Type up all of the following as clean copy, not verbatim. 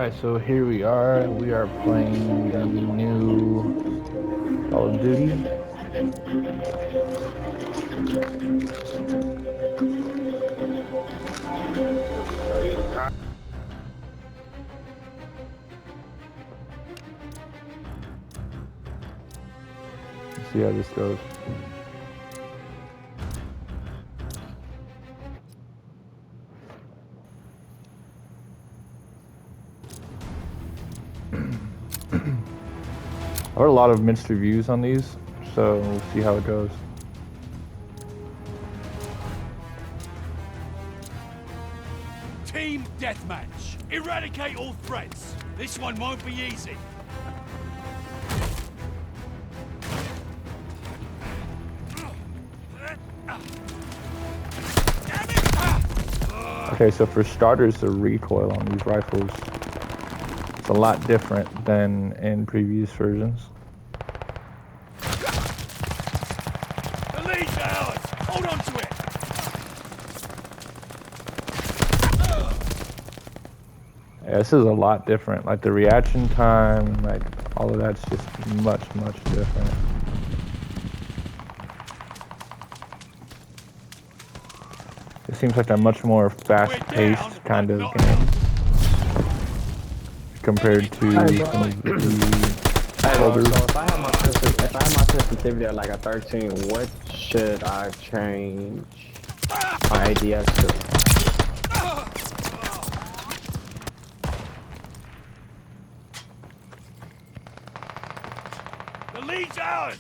Alright, so here we are. We are playing the new Call of Duty. Let's see how this goes. I heard a lot of mixed reviews on these, so we'll see how it goes. Team deathmatch. Eradicate all threats. This one won't be easy. Okay, so for starters, the recoil on these rifles is a lot different than in previous versions. The lead's ours. Hold on to it. Yeah, this is a lot different. Like the reaction time, like all of that's just much different. It seems like a much more fast-paced kind of game compared to some of the older. So if I have my sensitivity at like a 13, what should I change my ADS to? The lead's ours.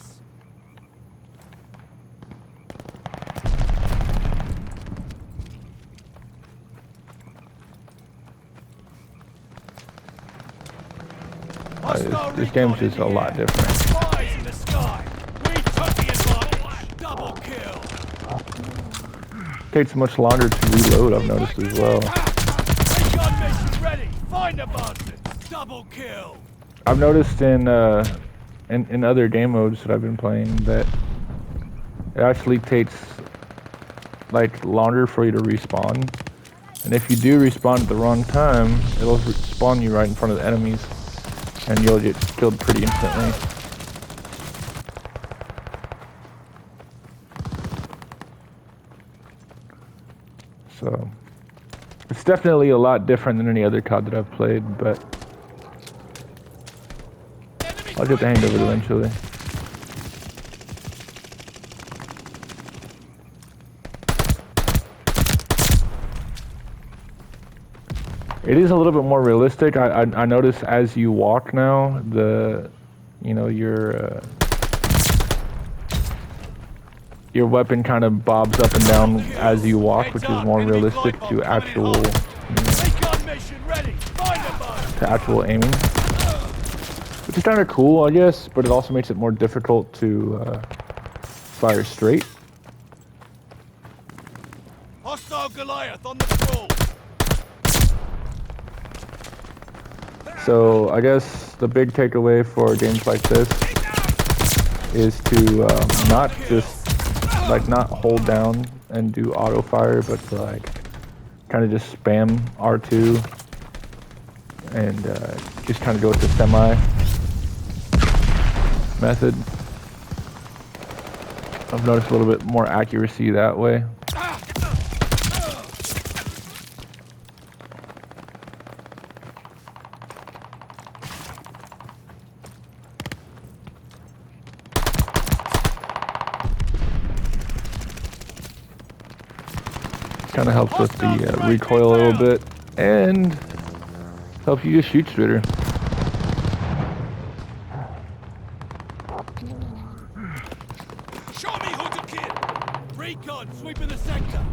This game's just a lot different. Spies in the sky. We took the advantage. Double kill. Takes much longer to reload, I've noticed as well. Recon mission ready. Find the bastards. Double kill. I've noticed in other game modes that I've been playing that it actually takes like longer for you to respawn. And if you do respawn at the wrong time, it'll spawn you right in front of the enemies. And you'll get killed pretty instantly. So, it's definitely a lot different than any other COD that I've played, but I'll get the hang of it eventually. It is a little bit more realistic. I notice as you walk now, your weapon kind of bobs up and down as you walk, which is more realistic to actual aiming, which is kind of cool, I guess. But it also makes it more difficult to fire straight. Hostile Goliath on the crawl. So I guess the big takeaway for games like this is to not hold down and do auto fire, but to like kind of just spam R2 and just kind of go with the semi method. I've noticed a little bit more accuracy that way. Kind of helps with the recoil a little bit and helps you just shoot straighter. Show me who to kill. Recon sweeping the sector.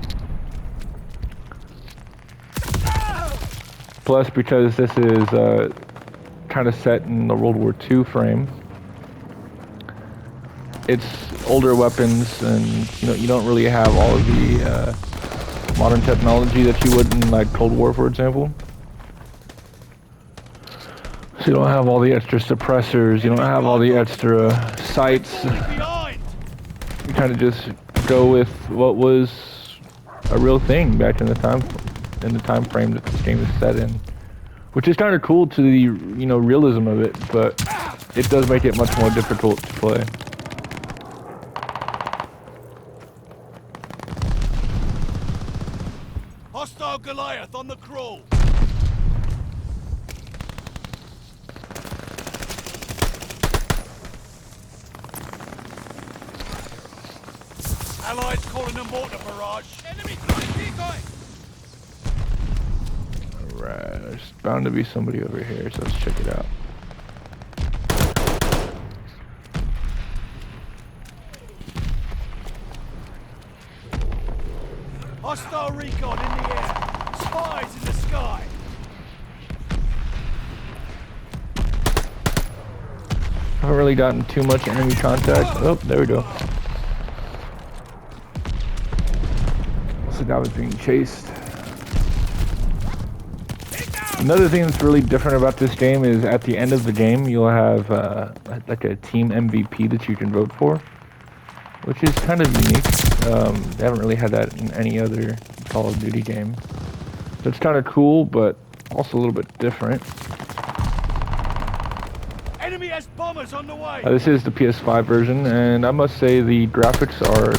Plus, because this is kind of set in the World War II frame, it's older weapons, and you don't really have all of the modern technology that you would in like Cold War, for example. So you don't have all the extra suppressors, you don't have all the extra sights. You kind of just go with what was a real thing back in the time frame that this game is set in, which is kind of cool to the realism of it, but it does make it much more difficult to play. Hostile Goliath on the crawl. Allies calling a mortar barrage. Enemy throwing decoy. Alright, there's bound to be somebody over here, so let's check it out. Hostile recon in the air. Spies in the sky. Haven't really gotten too much enemy contact. Oh, there we go. So that was being chased. Another thing that's really different about this game is at the end of the game you'll have like a team MVP that you can vote for, which is kind of unique. They haven't really had that in any other Call of Duty game. So it's kind of cool, but also a little bit different. Enemy has bombers on the way. This is the PS5 version, and I must say the graphics are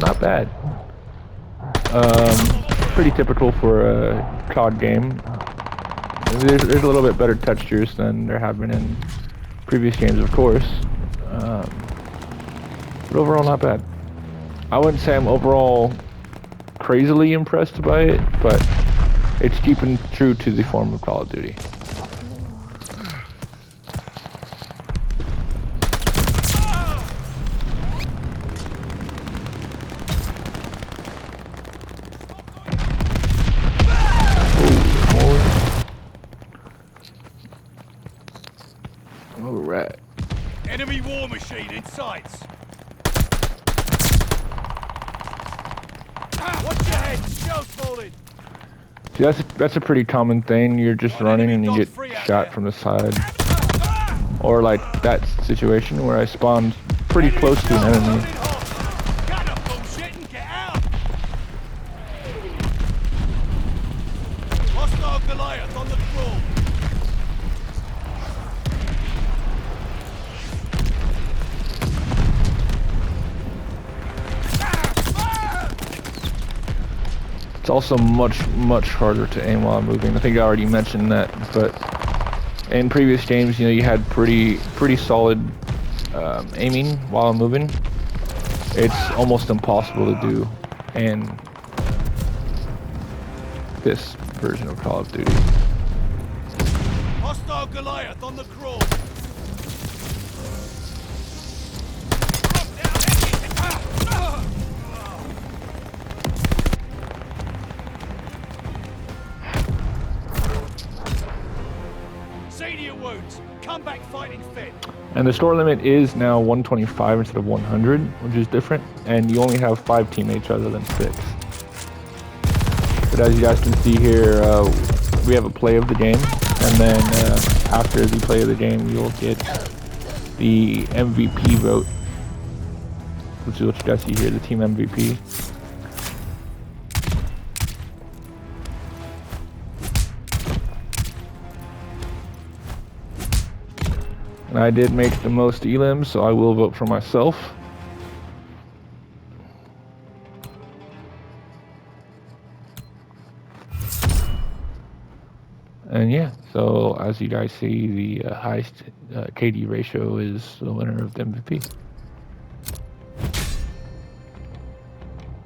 not bad. Pretty typical for a COD game. There's a little bit better textures than there have been in previous games, of course. But overall, not bad. I wouldn't say I'm overall crazily impressed by it, but it's keeping true to the form of Call of Duty. Alright. Enemy war machine in sight. Watch your head, shells falling. See, that's a pretty common thing. You're just running and you get shot from the side. Or like that situation where I spawned pretty close to an enemy. Got a bullshit and get out. Hostile Goliath on the crawl. It's also much harder to aim while moving. I think I already mentioned that, but in previous games, you had pretty solid aiming while moving. It's almost impossible to do in this version of Call of Duty. Hostile Goliath on the crawl. See your wounds. Come back fighting fit. And the score limit is now 125 instead of 100, which is different. And you only have 5 teammates rather than 6. But as you guys can see here, we have a play of the game, and then after the play of the game, you'll get the MVP vote, which is what you guys see here, the team MVP. And I did make the most elims, so I will vote for myself. And yeah, so as you guys see, the highest KD ratio is the winner of the MVP.